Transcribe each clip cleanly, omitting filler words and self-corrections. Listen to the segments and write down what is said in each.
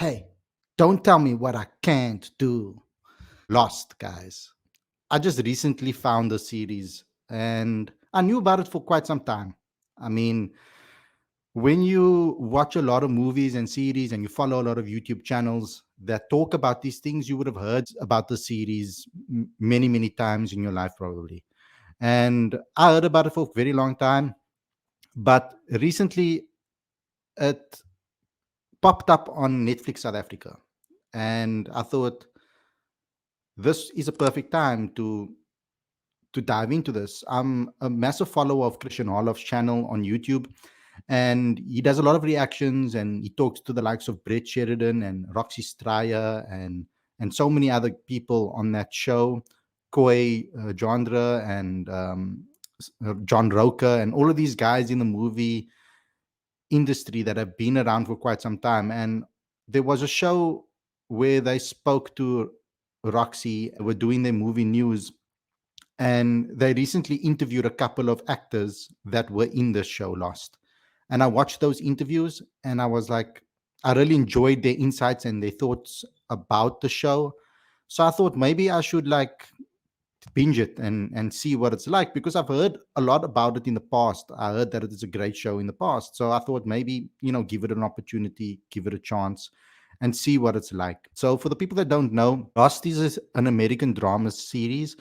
Hey, don't tell me what I can't do. Lost, guys. I just recently found the series and I knew about it for quite some time. I mean, when you watch a lot of movies and series and you follow a lot of YouTube channels that talk about these things, you would have heard about the series many, many times in your life, probably. And I heard about it for a very long time, but recently it popped up on Netflix South Africa. And I thought, this is a perfect time to dive into this. I'm a massive follower of Christian Harloff's channel on YouTube, and he does a lot of reactions and he talks to the likes of Brett Sheridan and Roxy Stryer and so many other people on that show, Koi Jandra and John Roker and all of these guys in the movie industry that have been around for quite some time. And there was a show where they spoke to Roxy, were doing their movie news, and they recently interviewed a couple of actors that were in the show Lost. And I watched those interviews and I was like, I really enjoyed their insights and their thoughts about the show. So I thought maybe I should like binge it and see what it's like, because I've heard a lot about it in the past. I heard that it is a great show in the past. So I thought maybe, give it an opportunity, give it a chance and see what it's like. So for the people that don't know, Lost is an American drama series.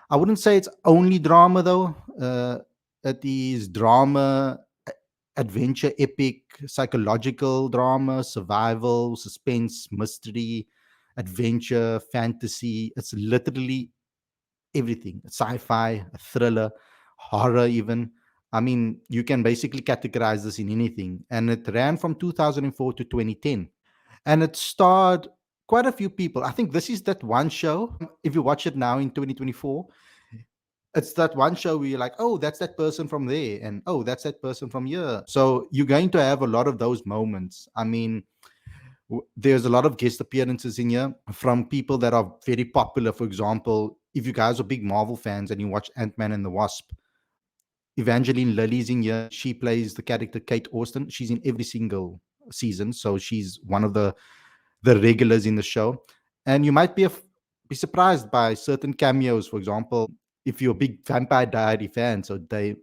I wouldn't say it's only drama though. It is drama, adventure, epic, psychological drama, survival, suspense, mystery, adventure, fantasy. It's literally everything: sci-fi, thriller, horror, even. I mean, you can basically categorize this in anything. And it ran from 2004 to 2010. And it starred quite a few people. I think this is that one show. If you watch it now in 2024, it's that one show where you're like, oh, that's that person from there, and oh, that's that person from here. So you're going to have a lot of those moments. I mean, there's a lot of guest appearances in here from people that are very popular. For example, if you guys are big Marvel fans and you watch Ant-Man and the Wasp, Evangeline Lilly's in here. She plays the character Kate Austin. She's in every single season, so she's one of the regulars in the show. And you might be surprised by certain cameos. For example, if you're a big Vampire Diary fan, so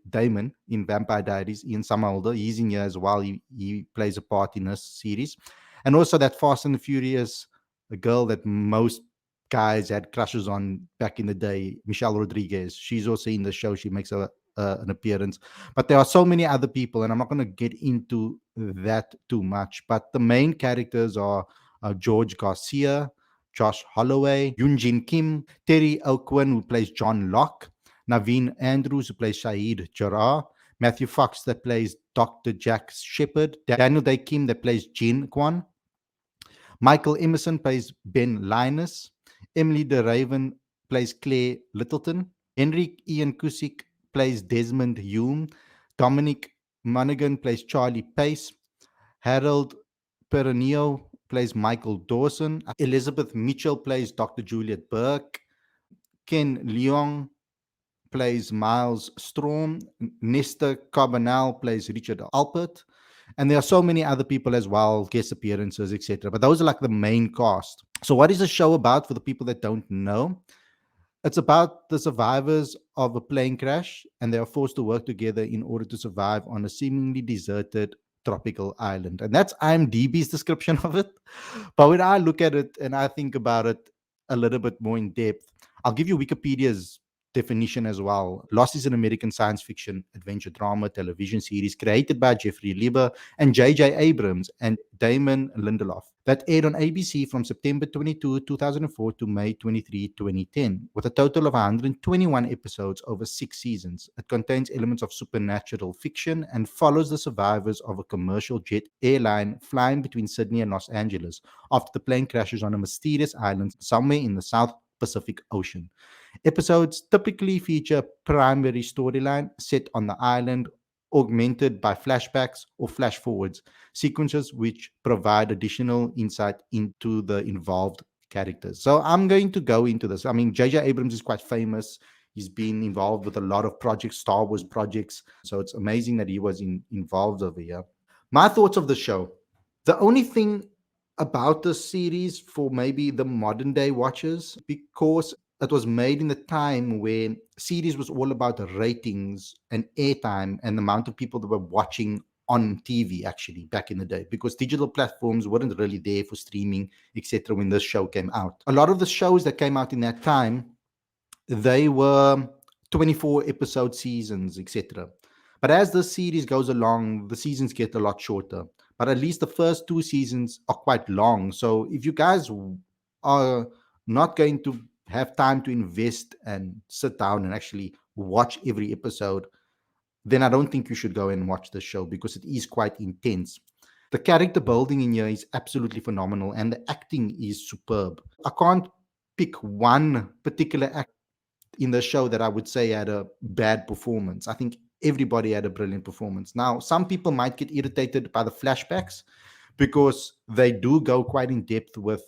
Damon in Vampire Diaries, Ian Somerhalder, he's in here as well. He plays a part in this series. And also that Fast and the Furious, a girl that most guys had crushes on back in the day, Michelle Rodriguez. She's also in the show. She makes an appearance. But there are so many other people, and I'm not going to get into that too much. But the main characters are George Garcia, Josh Holloway, Yoonjin Kim, Terry O'Quinn, who plays John Locke, Naveen Andrews, who plays Shahid Jarrah, Matthew Fox, that plays Dr. Jack Shepard, Daniel Day Kim, that plays Jin Kwan, Michael Emerson plays Ben Linus, Emily De Raven plays Claire Littleton, Henrik Ian Cusick plays Desmond Hume, Dominic Monaghan plays Charlie Pace, Harold Perronio plays Michael Dawson, Elizabeth Mitchell plays Dr. Juliet Burke, Ken Leong plays Miles Storm, Nestor Carbonell plays Richard Alpert, and there are so many other people as well, guest appearances, etc. But those are like the main cast. So, what is the show about for the people that don't know? It's about the survivors of a plane crash, and they are forced to work together in order to survive on a seemingly deserted tropical island. And that's IMDb's description of it. But when I look at it and I think about it a little bit more in depth, I'll give you Wikipedia's definition as well. Lost is an American science fiction adventure drama television series created by Jeffrey Lieber and J.J. Abrams and Damon Lindelof that aired on ABC from September 22, 2004 to May 23, 2010, with a total of 121 episodes over 6 seasons. It contains elements of supernatural fiction and follows the survivors of a commercial jet airline flying between Sydney and Los Angeles after the plane crashes on a mysterious island somewhere in the South Pacific Ocean. Episodes typically feature a primary storyline set on the island, augmented by flashbacks or flash forwards, sequences which provide additional insight into the involved characters. So I'm going to go into this. I mean, J.J. Abrams is quite famous. He's been involved with a lot of projects, Star Wars projects. So it's amazing that he was involved over here. My thoughts of the show. The only thing about the series for maybe the modern day watchers, because it was made in the time where series was all about the ratings and airtime and the amount of people that were watching on TV actually back in the day, because digital platforms weren't really there for streaming, etc. when this show came out. A lot of the shows that came out in that time, they were 24 episode seasons, etc. But as the series goes along, the seasons get a lot shorter. But at least the first two seasons are quite long. So if you guys are not going to have time to invest and sit down and actually watch every episode, then I don't think you should go and watch the show, because it is quite intense. The character building in here is absolutely phenomenal and the acting is superb. I can't pick one particular actor in the show that I would say had a bad performance. I think everybody had a brilliant performance. Now, some people might get irritated by the flashbacks, because they do go quite in depth with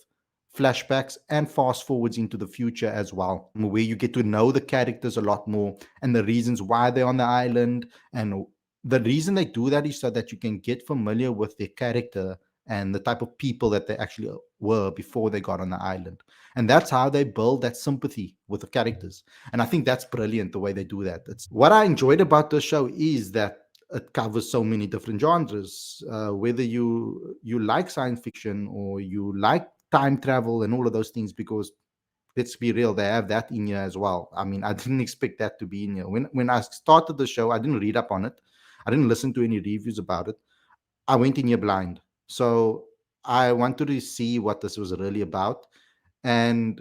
flashbacks and fast forwards into the future as well, where you get to know the characters a lot more and the reasons why they're on the island. And the reason they do that is so that you can get familiar with their character and the type of people that they actually were before they got on the island. And that's how they build that sympathy with the characters. And I think that's brilliant the way they do that. It's what I enjoyed about the show is that it covers so many different genres. Whether you like science fiction or you like time travel and all of those things, because let's be real, they have that in here as well. I mean, I didn't expect that to be in here. When I started the show, I didn't read up on it. I didn't listen to any reviews about it. I went in here blind. So I wanted to see what this was really about. And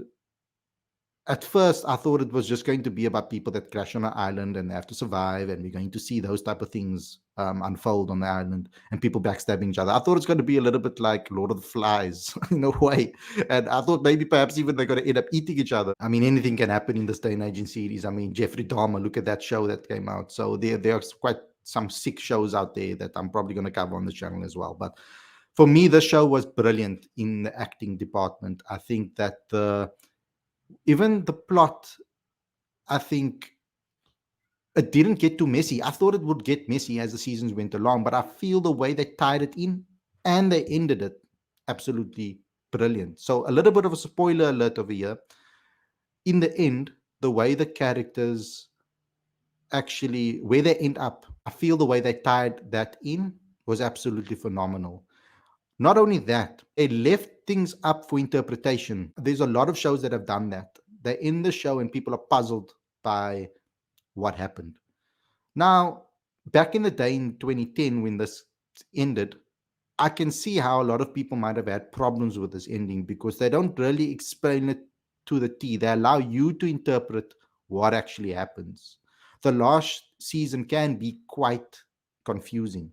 at first I thought it was just going to be about people that crash on an island and they have to survive, and we're going to see those type of things unfold on the island and people backstabbing each other. I thought it's going to be a little bit like Lord of the Flies in a way, and I thought maybe perhaps even they're going to end up eating each other. I mean, anything can happen in this day and age in series. I mean, Jeffrey Dahmer, look at that show that came out. So there are quite some sick shows out there that I'm probably going to cover on the channel as well. But for me, the show was brilliant in the acting department. I think that even the plot, I think it didn't get too messy. I thought it would get messy as the seasons went along, but I feel the way they tied it in and they ended it absolutely brilliant. So a little bit of a spoiler alert over here. In the end, the way the characters actually where they end up, I feel the way they tied that in was absolutely phenomenal. Not only that, they left things up for interpretation. There's a lot of shows that have done that. They end the show and people are puzzled by what happened. Now, back in the day in 2010, when this ended, I can see how a lot of people might have had problems with this ending, because they don't really explain it to the T. They allow you to interpret what actually happens. The last season can be quite confusing.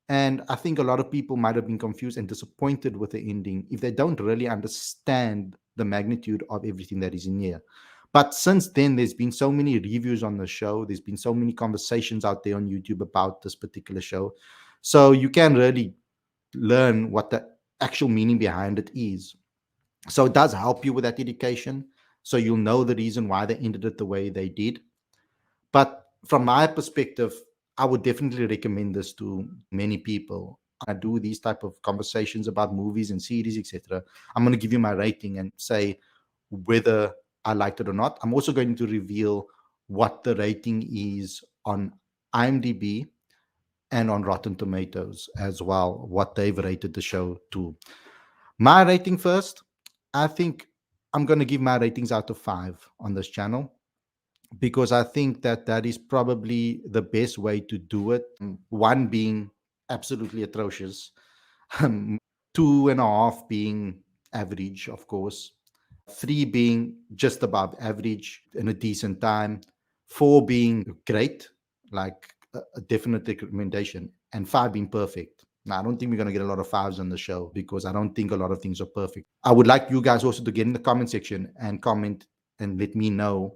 And I think a lot of people might have been confused and disappointed with the ending if they don't really understand the magnitude of everything that is in here. But since then, there's been so many reviews on the show. There's been so many conversations out there on YouTube about this particular show. So you can really learn what the actual meaning behind it is. So it does help you with that education. So you'll know the reason why they ended it the way they did. But from my perspective, I would definitely recommend this to many people. I do these type of conversations about movies and series, etc. I'm going to give you my rating and say whether I liked it or not. I'm also going to reveal what the rating is on IMDb and on Rotten Tomatoes as well, what they've rated the show to. My rating first, I think I'm going to give my ratings out of 5 on this channel, because I think that that is probably the best way to do it. One being absolutely atrocious, 2.5 being average, of course, 3 being just above average in a decent time, 4 being great, like a definite recommendation, and 5 being perfect. Now, I don't think we're going to get a lot of 5s on the show, because I don't think a lot of things are perfect. I would like you guys also to get in the comment section and comment and let me know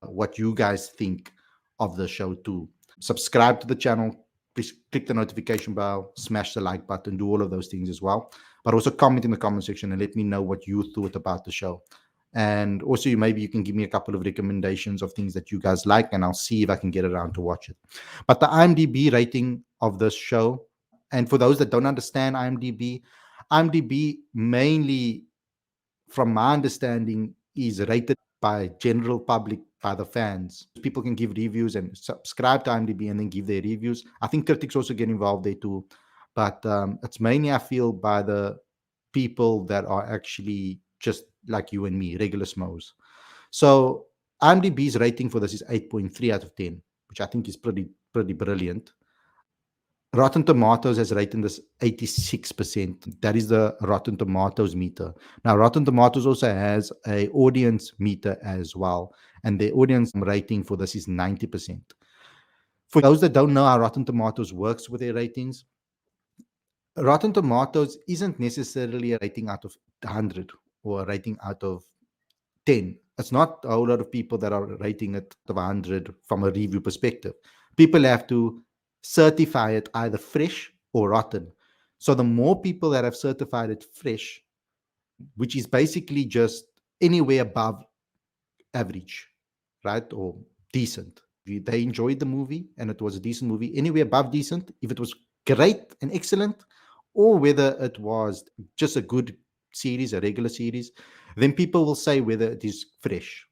what you guys think of the show too. Subscribe to the channel, please click the notification bell, smash the like button, do all of those things as well. But also comment in the comment section and let me know what you thought about the show. And also, maybe you can give me a couple of recommendations of things that you guys like, and I'll see if I can get around to watch it. But the IMDb rating of this show, and for those that don't understand IMDb, IMDb mainly, from my understanding, is rated by general public, by the fans. People can give reviews and subscribe to IMDb and then give their reviews. I think critics also get involved there too, but it's mainly, I feel, by the people that are actually just like you and me, regular smos. So IMDb's rating for this is 8.3 out of 10, which I think is pretty brilliant. Rotten Tomatoes has rated this 86%. That is the Rotten Tomatoes meter. Now, Rotten Tomatoes also has a audience meter as well, and the audience rating for this is 90%. For those that don't know how Rotten Tomatoes works with their ratings, Rotten Tomatoes isn't necessarily a rating out of 100 or a rating out of 10. It's not a whole lot of people that are rating it out of 100 from a review perspective. People have to certify it either fresh or rotten. So the more people that have certified it fresh, which is basically just anywhere above average, right? Or decent. They enjoyed the movie and it was a decent movie, anywhere above decent, if it was great and excellent, or whether it was just a good series, a regular series, then people will say whether it is fresh.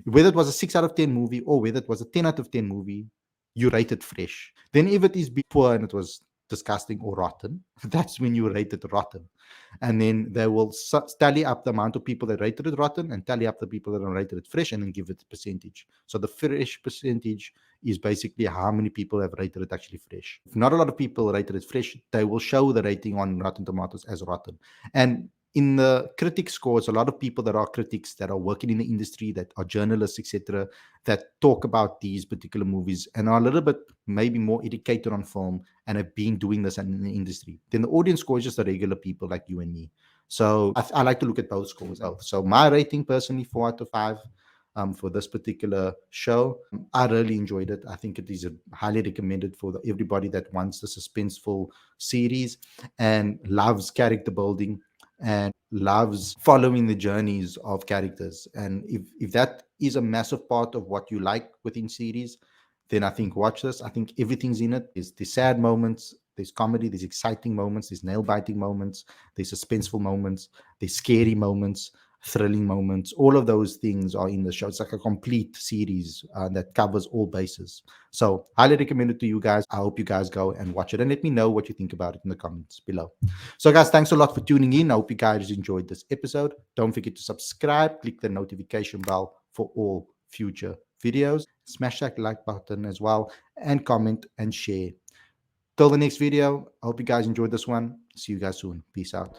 Whether it was a 6 out of 10 movie or whether it was a 10 out of 10 movie, you rate it fresh. Then if it is poor and it was disgusting or rotten, that's when you rate it rotten. And then they will tally up the amount of people that rated it rotten and tally up the people that rated it fresh and then give it a percentage. So the fresh percentage is basically how many people have rated it actually fresh. If not a lot of people rated it fresh, they will show the rating on Rotten Tomatoes as rotten. And in the critic scores, a lot of people that are critics that are working in the industry, that are journalists, etc., that talk about these particular movies and are a little bit maybe more educated on film and have been doing this in the industry. Then the audience score is just the regular people like you and me. So I like to look at both scores out. So my rating personally, 4 out of 5. For this particular show, I really enjoyed it. I think it is highly recommended for everybody that wants the suspenseful series and loves character building and loves following the journeys of characters. And if that is a massive part of what you like within series, then I think watch this. I think everything's in it. There's sad moments, there's comedy, there's exciting moments, there's nail biting moments, there's suspenseful moments, there's scary moments, thrilling moments. All of those things are in the show. It's like a complete series that covers all bases. So highly recommend it to you guys. I hope you guys go and watch it and let me know what you think about it in the comments below. So guys, thanks a lot for tuning in. I hope you guys enjoyed this episode. Don't forget to subscribe, click the notification bell for all future videos. Smash that like button as well and comment and share. Till the next video, I hope you guys enjoyed this one. See you guys soon. Peace out.